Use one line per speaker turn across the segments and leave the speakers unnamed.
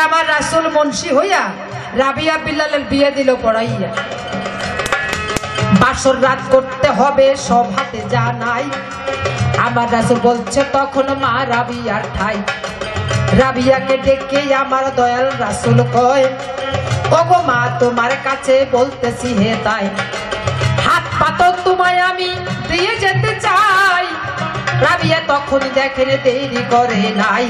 আমার রাসূল মুন্সি হইয়া রাবিয়া বিল্লালের বিয়ে দিল পড়াইয়া। বাসর রাত করতে হবে সব হাতে জানাই, আমার রাসূল বলছে তখন মা রাবিয়ার ঠাই। রাবিয়াকে ডেকে আমার দয়াল রাসূল কয়, ওগো মা তোমার কাছে বলতেছি হে তাই, হাত পাতো তোমায় আমি দিয়ে যেতে চাই। রাবিয়া তখন দেখেন দেরি করে নাই,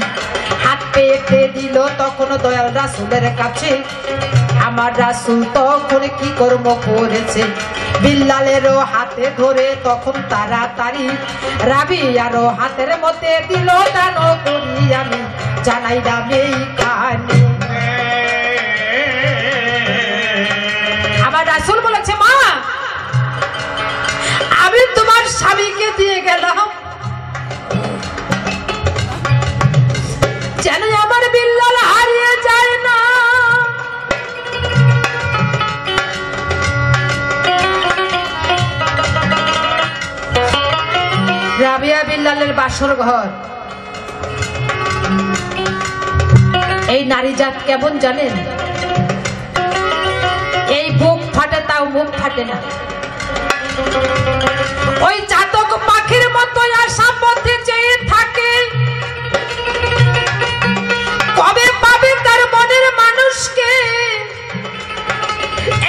হাত পেতে দিল তখন দয়াল রাসূলের কাছে। আমার রাসূল তখন কি কর্ম করেছে, বিল্লালেরও হাতে ধরে তখন তাড়াতাড়ি রাবিয়ারও হাতের মধ্যে দিল দান করি আমি জানাই দামে খানি। আমার রাসূল বলেছে মা আমি তোমার স্বামীকে দিয়ে গেলাম যেন আমার বিল্লাল হারিয়ে যায় না। রাবিয়া বিল্লালের বাসর ঘর, এই নারী জাত কেমন জানেন, এই বুক ফাটে তাও মুখ ফাটে না, ওই চাতক পাখির মতো আশা পথে চেয়ে থাকে কবে পাবে তার মনের মানুষকে।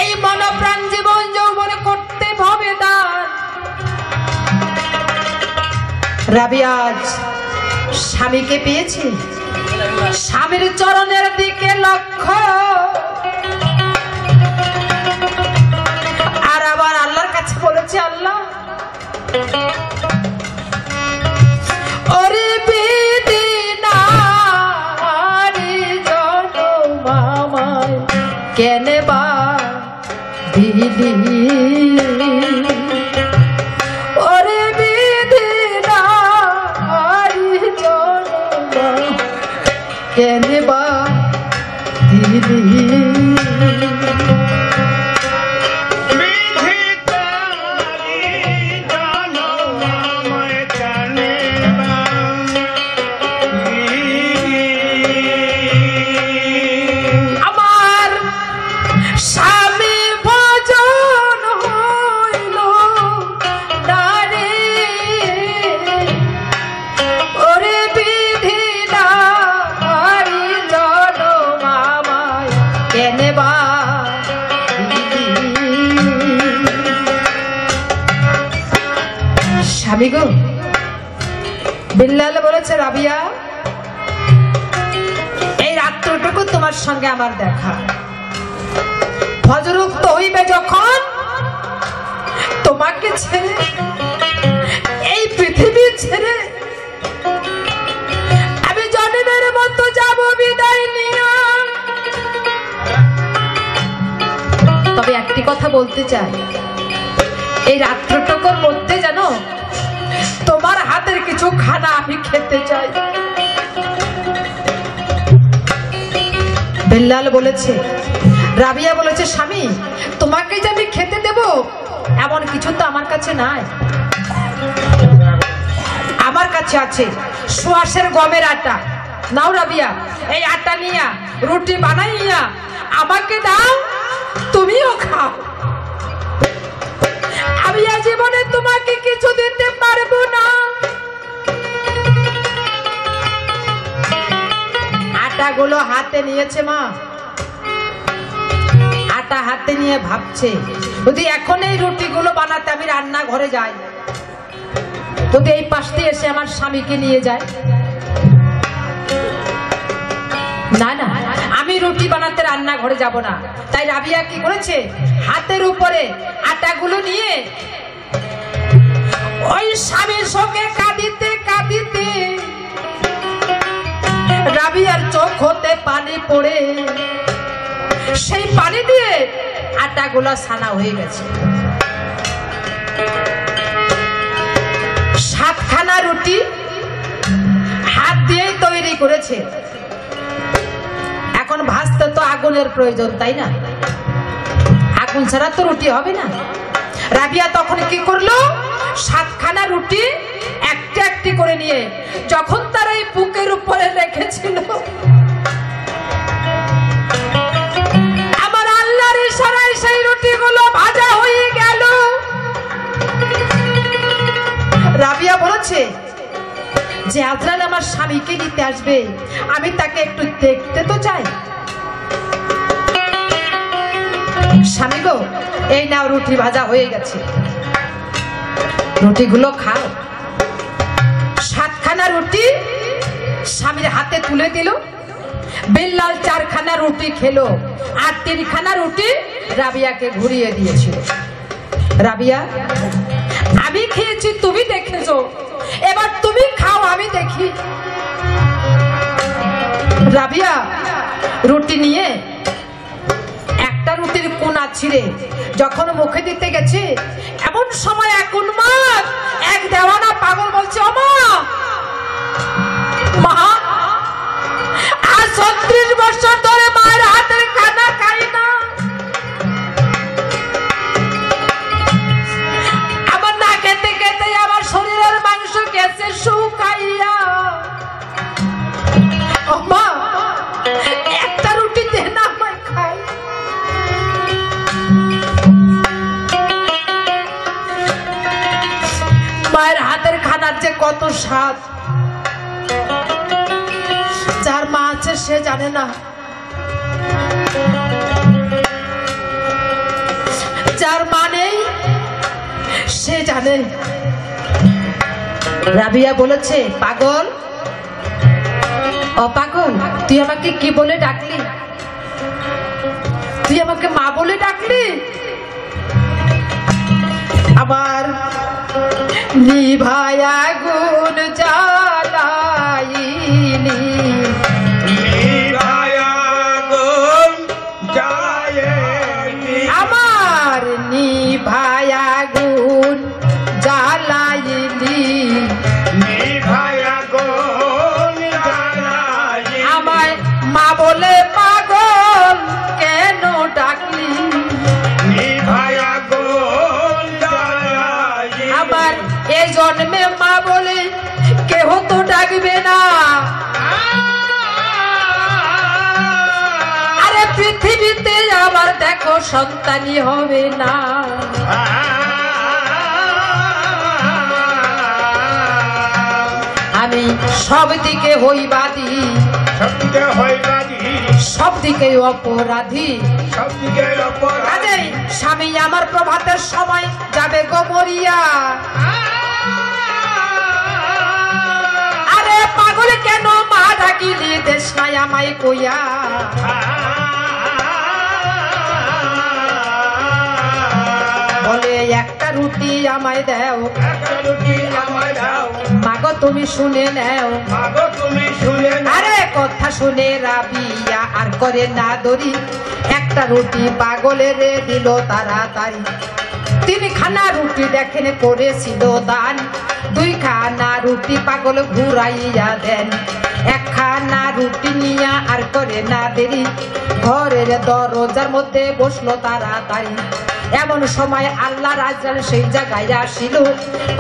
এই মনপ্রাণ জীবন যৌবন করতে হবে দান। রাবিয়া আজ স্বামীকে পেয়েছে, স্বামীর চরণের দিকে লক্ষ্য, আর আবার আল্লাহর কাছে বলেছে আল্লাহ ওরে বেদিনারি জনমামায় কেনে বা দিলি, ওরে বেদিনারি জনমা কেনে বা দিলি। বিল্লাল বলেছে রাবিয়া এই রাত্রটুকু তোমার সঙ্গে আমার দেখা, ফজর উক্ত হইবে যখন তোমাকে ছেড়ে এই পৃথিবী ছেড়ে আমি জন্মের মতো যাব বিদায় নিয়া। তবে একটি কথা বলতে চাই, এই রাত্রটুকুর মধ্যে জানো তোমার হাতের কিছু খানা আমি খেতে চাই। বিল্লাল বলেছে, রাবিয়া বলেছে স্বামী তোমাকে যে আমি খেতে দেব এমন কিছু তো আমার কাছে নাই, আমার কাছে আছে সোয়াশের গমের আটা। নাও রাবিয়া এই আটা নিয়া রুটি বানাইয়া আমাকে দাও, তুমিও খাও। আমি জীবনে তোমাকে কিছু দিতে পারবো না। আটাগুলো হাতে নিয়েছে মা, আটা হাতে নিয়ে ভাবছে যদি এখন এই রুটিগুলো বানাতে আমি রান্নাঘরে যাই, যদি এই পাশ দিয়ে এসে আমার স্বামীকে নিয়ে যায়, না না আমি রুটি বানাতে রান্নাঘরে যাব না। তাই রাবিয়া কি করেছে, হাতের উপরে আটাগুলো নিয়ে ওই স্বামীর সঙ্গে কাঁদিতে কাঁদিতে রাবিয়ার চোখ হতে পানি পড়ে সেই পানি দিয়ে আটাগুলো ছানা হয়ে গেছে। 7খানা রুটি হাত দিয়েই তৈরি করেছে। এখন ভাজতে তো আগুনের প্রয়োজন, তাই না? আগুন ছাড়া তো রুটি হবে না। রাবিয়া তখন কি করলো, 7খানা রুটি একটি একটি করে নিয়ে যখন তার এই বুকের উপরে রেখেছিল সেই রুটিগুলো ভাজা হয়ে গেল। রাবিয়া বলেছে যে আজরাইল আমার স্বামীকে নিতে আসবে, আমি তাকে একটু দেখতে তো চাই। স্বামী গো, এই নাও রুটি ভাজা হয়ে গেছে, রুটিগুলো খাও। 7খানা রুটি স্বামীর হাতে তুলে দিল। বিল্লাল 4খানা রুটি খেলো, আর 3খানা রুটি রাবিয়াকে ঘুরিয়ে দিয়েছিল। রাবিয়া, আমি খেয়েছি, তুমি দেখেছো, এবার তুমি খাও, আমি দেখি। রাবিয়া রুটি নিয়ে একটা রুটির কোনা ছিঁড়ে যখন মুখে দিতে গেছে, এমন সময় এক উন্মাদ, এক দেওয়ানা পাগল বলছে, ওমা মা, আজ 36 বছর ধরে মায়ের হাতের খানা খাই না, আমার না খেতে খেতে আমার শরীরের মাংস গেছে শুকাইয়া। ওমা, একটা রুটি দে না, আমায় খাই। মায়ের হাতের খানার যে কত স্বাদ, যার মা আছে সে জানে না, যার মা নেই সে জানে। রাবিয়া বলেছে, পাগল, ও পাগল, তুই আমাকে কি বলে ডাকলি? তুই আমাকে মা বলে ডাকলি? আমার নিভায়া গুণ জ্বালাইনি, আমার নিভায়া গুণ জ্বালাইনি, আমায় মা বলে পাগল কেন ডাকলি? আমার এই জন্মে মা বলে কেহ তো ডাকবে না, আরে পৃথিবীতে আমার দেখো সন্তানই হবে না। আমি সব দিকে হইবাদী, সব দিকে অপরাধী। স্বামী আমার প্রভাতের সময় যাবে গো মরিয়া, আরে পাগল কেন মা ডাকিলি দেশ নাই আমায় কইয়া। বলে একটা রুটি আমায় দাও, মাগো তুমি শুনে নাও, আরে কথা শুনে রাবিয়া আর করে না দরি, একটা রুটি পাগলের দিল তাড়াতাড়ি। 3খানা রুটি দেখেন করেছিল দান, 2খানা রুটি পাগল ঘুরাইয়া দেন। 1খানা রুটি নিয়া আর করে না দেরি, ঘরের দরজার মধ্যে বসলো তাড়াতাড়ি। এমন সময় আল্লাহ রাজ্জাল সেই জায়গায় আসিল,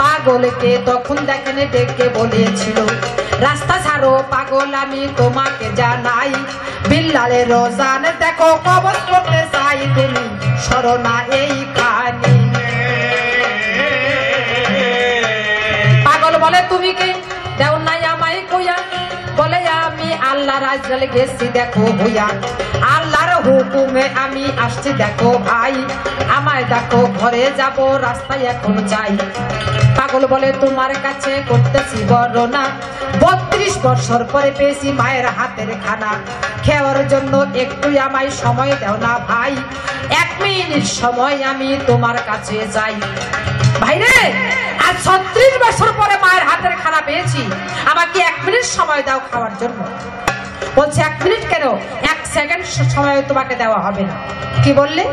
পাগলকে তখন দেখেন ডেকে বলেছিল, রাস্তা ছাড়ো পাগল আমি তোমাকে জানাই, বিল্লালের রোজান দেখো কবজ করতে চাই, তুমি সরো না এইখানে। পাগল বলে, তুমি কি দেও নাই আমায় কইয়া? বলে, আমি আল্লাহ রাজ্জাল গেছি দেখো হইয়া, আল্লাহর হুকুমে আমি আসছি দেখো ভাই, আমায় দেখো ঘরে যাব রাস্তায় এখন যাই। পাগল বলে, তোমার কাছে করতেছি বর্ণনা, 32 বছর পরে পেয়েছি মায়ের হাতের খানা, খাওয়ার জন্য একটু আমায় সময় দাও না ভাই, 1 মিনিট সময় আমি তোমার কাছে যাই। ভাইরে, আজ 36 বছর পরে মায়ের হাতের খানা পেয়েছি, আমাকে 1 মিনিট সময় দাও খাওয়ার জন্য। বলছে, 1 মিনিট কেন, 1 সেকেন্ড সময় তোমাকে দেওয়া হবে না। কি বললে?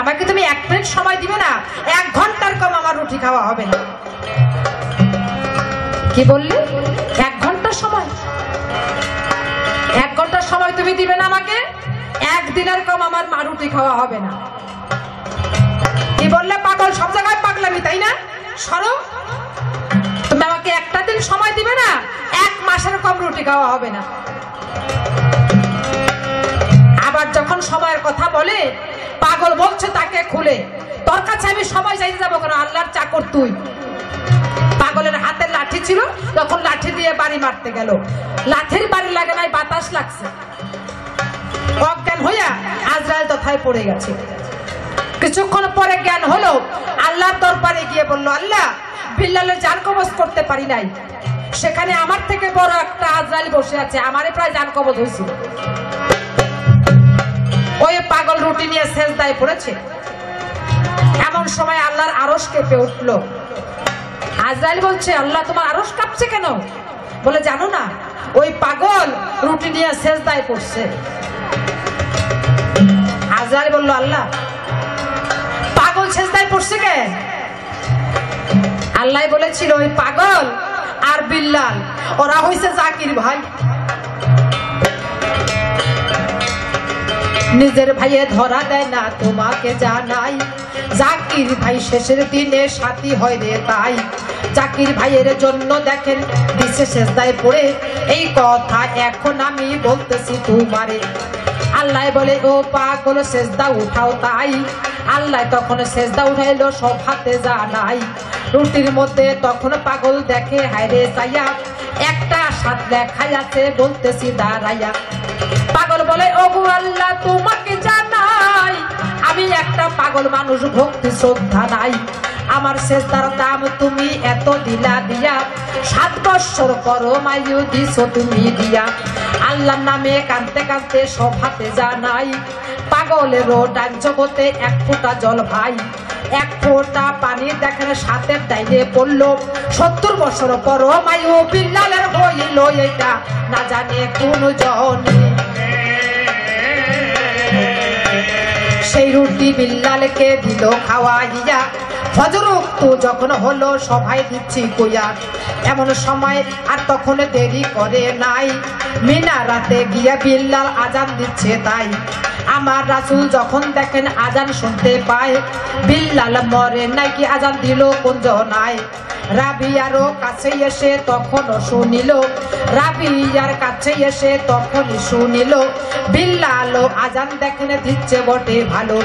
আমাকে তুমি 1 মিনিট সময় দিবে না, 1 ঘন্টার কম আমার রুটি খাওয়া হবে না। কি বললে? 1 ঘন্টার সময়? 1 ঘন্টার সময় তুমি দিবে না আমাকে, 1 দিনের কম আমার মা রুটি খাওয়া হবে না। কি বললে? পাগল, সব জায়গায় পাগলামি, তাই না? সরো, তুমি আমাকে একটা দিন সময় দিবে না, 1 মাসের কম রুটি খাওয়া হবে না। আবার যখন সময়ের কথা বলে, পাগল বলছে তাকে খুলে, তোর কাছে আমি সবাই যাইতে যাবো কেন, আল্লাহর চাকর তুই। পাগলের হাতে লাঠি ছিল, তখন লাঠি দিয়ে বাড়ি মারতে গেল, লাঠির বাড়ি লাগে নাই, বাতাস লাগছে, অজ্ঞান হইয়া আজরাইল তথায় পড়ে গেছে। কিছুক্ষণ পরে জ্ঞান হলো, আল্লাহর দরবারে গিয়ে বলল, আল্লাহ বিল্লালের জান কবজ করতে পারি নাই, সেখানে আমার থেকে বড় একটা আজরাইল বসে আছে, আমারে প্রায় জান কবজ হয়েছিল। ওই পাগল রুটি নিয়ে সেজদায় পড়েছে। এমন সময় আল্লাহর আরশ কেঁপে উঠলো। আজরাইল বলছে, আল্লাহ তোমার আরশ কাঁপছে কেন? বলে, জানো না, ওই পাগল রুটি নিয়ে সেজদায় পড়ছে। আজরাইল বলল, আল্লাহ পাগল সেজদায় পড়ছে কে? আল্লাহ বলেছিল, ওই পাগল আর বিল্লাল ওরা হইছে জাকির ভাই। নিজের ভাইয়ে ধরা দেয় না তোমাকে জানাই, জাকির ভাই শেষের দিনে সাথী হয় রে তাই। জাকির ভাইয়ের জন্য দেখেন দিছে সেজদায় পড়ে, এই কথা এখন আমি বলতেছি তোমারে। আল্লাহ বলে, ও পাগল সেজদা উঠাও তাই। আল্লাহ তখন সেজদা উঠাইলো, সব হাতে জানাই। রুটির মধ্যে তখন পাগল দেখে, হায়রে চাইয়া একটা সাত লেখাই আছে, বলতেছি দাঁড়াইয়া। পাগল বলে, ওগো আল্লাহ তোমাকে জানাই, আমি একটা পাগল মানুষ, ভক্তি শ্রদ্ধা নাই। আমার সেজদার দাম তুমি এত দিলা দিয়া, 7 বৎসর করো মায়ু দিছো তুমি দিয়া। আল্লাহর নামে কাঁদতে কাঁদতে সব হাতে জানাই। পাগলেরও ডান জগতে 1 ফোঁটা জল ভাই, 1 ফোঁটা পানি দেখেন সাতের ডাইনে পড়লো। 70 বছর পর মায়ু বিল্লালের হইল এটা, না জানে কোন জনে। সেই রুটি বিল্লালকে দিল খাওয়াইয়া, ফজর ওয়াক্ত যখন হলো সবাই দিচ্ছি কইয়া। এমন সময় আর তখন দেরি করে নাই, মিনারাতে গিয়া বিল্লাল আজান দিচ্ছে তাই। আমার রাসূল যখন দেখেন আজান শুনতে পায়, বিল্লাল মরে নাকি আজান দিল কোন জনায়। রাবিয়ারও কাছে এসে তখন শুনিল, রাবিয়ার কাছে এসে তখনই শুনিল, বিল্লাল আজান দেখেন দিচ্ছে বটে ভালো।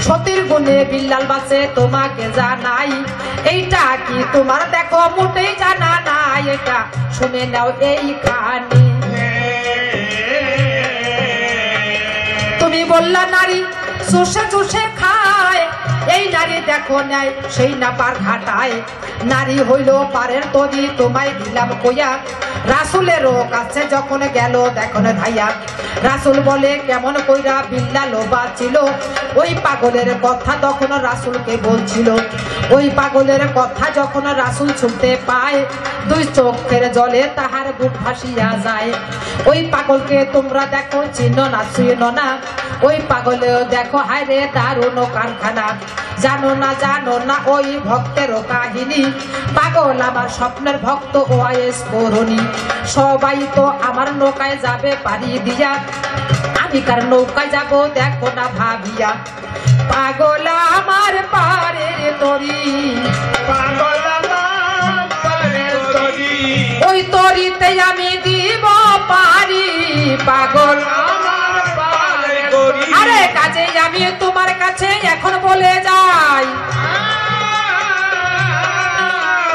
সতীর গুণে বিল্লাল বাঁচে তোমাকে জানাই, এইটা কি তোমার দেখো মোটেই জানা নাই, এটা শুনে নাও এই কাহিনী। তুমি বললা নারী চুষে চুষে খায়, এই নারী দেখো নাই সেই না পার ঘাটায়। নারী হইল পারের তরি তোমায় দিলাম কইয়া, রাসূলেরও কাছে যখন গেল দেখুন ধাইয়া। রাসূল বলে, কেমন কইরা বিল্লাল বাঁচিল? ওই পাগলের কথা তখন রাসূলকে বলছিল। ওই পাগলের কথা যখন রাসূল শুনতে পায়, 2 চোখের জলে তাহার বুক ভাসিয়া যায়। ওই পাগলকে তোমরা দেখো চিনো না চিনো না, ওই পাগলেও দেখো হায়রে দারুণ কারখানা। জানো না ওই ভক্তেরও কাহিনী, পাগল আমার স্বপ্নের ভক্ত ওয়াইস করণী। সবাই তো আমার নৌকায় যাবে পাড়ি দিয়া, আমি কার নৌকায় যাব দেখো না ভাবিয়া। পাগল আমার পারের তরি,
পাগল আমার পারের তরি,
ওই তরিতে আমি দিব পারি। পাগল
আমার পারের তরি,
আরে কাজে আমি তোমার কাছে এখন বলে যাই,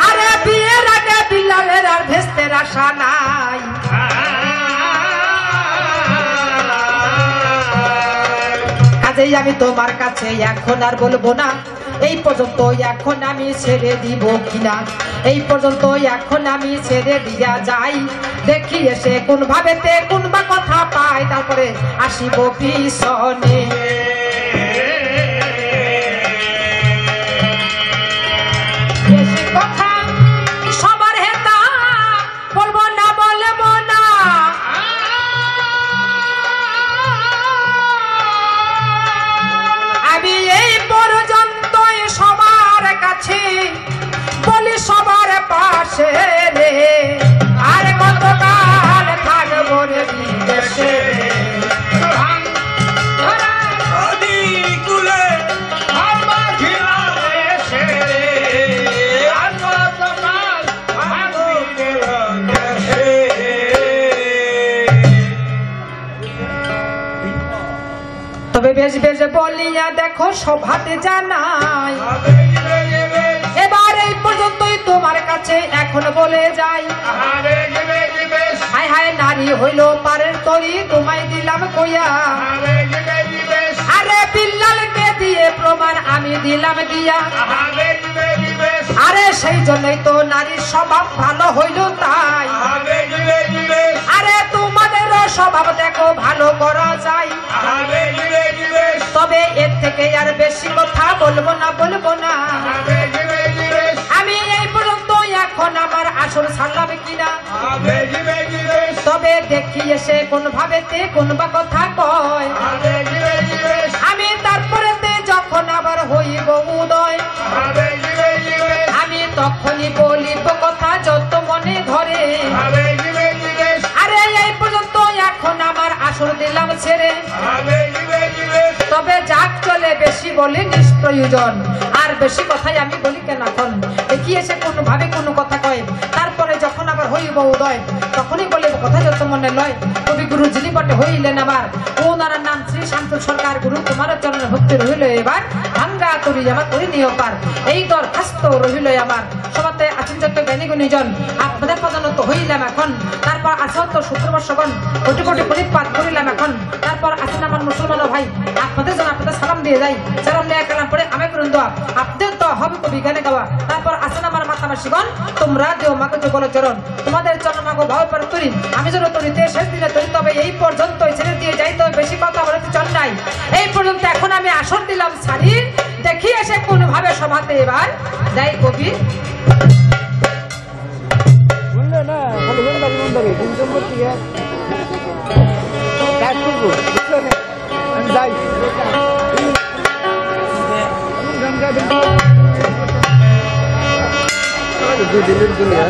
আরে বিয়ের আগে বিল্লালের আর ভেস্তের আশা নাই। কাজেই আমি তোমার কাছে এখন আর বলবো না, এই পর্যন্ত এখন আমি ছেড়ে দিব কিনা, এই পর্যন্ত এখন আমি ছেড়ে দিয়া যাই। দেখি এসে কোন ভাবেতে কোন বা কথা পাই, তারপরে আসিব পিছনে। কথা সবার হেতা বলবো না, বলবো না, আমি এই পর্যন্তই সবার কাছে বলি, সবার পাশে রে। আর কতকাল থাকবো রে বিদেশে,
কুলে আমার ঘিরা দেশে, আর
বলিয়া দেখো সভাতে জানাই এবার এই পর্যন্তই তোমার কাছে এখন বলে যাই হায় হায় নারী হইল পারের তরি তোমায় দিলাম কইয়া আরে বিল্লালকে দিয়ে প্রমাণ আমি দিলাম দিয়া আরে সেই জন্যই তো নারীর স্বভাব ভালো হইল তাই আরে তোমাদেরও স্বভাব দেখো ভালো করা যায় তবে এর থেকে আর বেশি কথা বলবো না আমি এই পর্যন্ত এখন আমার আসল ছাড়লাম কিনা তবে দেখি এসে কোন ভাবেতে কোন বা কথা কয় আমি তারপরে যখন আবার হইব উদয় আমি তখনই বলিব কথা যত মনে ধরে আরে এই পর্যন্ত এখন আমার আসর দিলাম ছেড়ে তবে যাক চলে বেশি বলে নিষ্প্রয়োজন আর বেশি কথাই আমি বলি কেন এখন দেখি এসে কোনো ভাবে কোনো কথা কয় তারপরে যখন আবার হইব উদয় তখনই বলিব কথা যত মনে লয় কবি গুরু যিনি বটে হইলেন আবার ওনার নাম শ্রী শান্তল সরকার গুরু তোমার চরণে ভক্তি রহিল এবার ভাঙ্গা তরি আমার করি নিও পার এই দরখাস্ত রহিল আমার সবাতে আছেন যত জ্ঞানী গুণীজন আপনাদের প্রধানত হইলাম এখন তারপর আছে তো শুক্রবর্ষগণ কোটি কোটি পরিপাত করিলাম এখন তারপর আছেন আমার মুসলমান ভাই আপনাদের জন্য আপনাদের সালাম দিয়ে যাই সালাম নিয়ে কালাম পরে আমি করুন দোয়া আপনাদের তো হবে কবি গানে গাওয়া তারপর আছেন আমার মাতামাসিগণ তোমরা দেও মাকে তো বলো চরণ তোমাদের চরণ মাগো ভাব পর তরি আমি যেন তরিতে শেষ দিনে তরি তবে এই পর্যন্ত ছেড়ে দিয়ে যাই তো বেশি কথা বলতে চল নাই এই পর্যন্ত এখন আমি আসর দিলাম সারি দেখি এসে কোন ভাবে সভাতে এবার যাই কবি
বললে না ভালো বন্ধ দিন নম্বর কি কাজ করবো আমি যাই দুদিনের দুনিয়া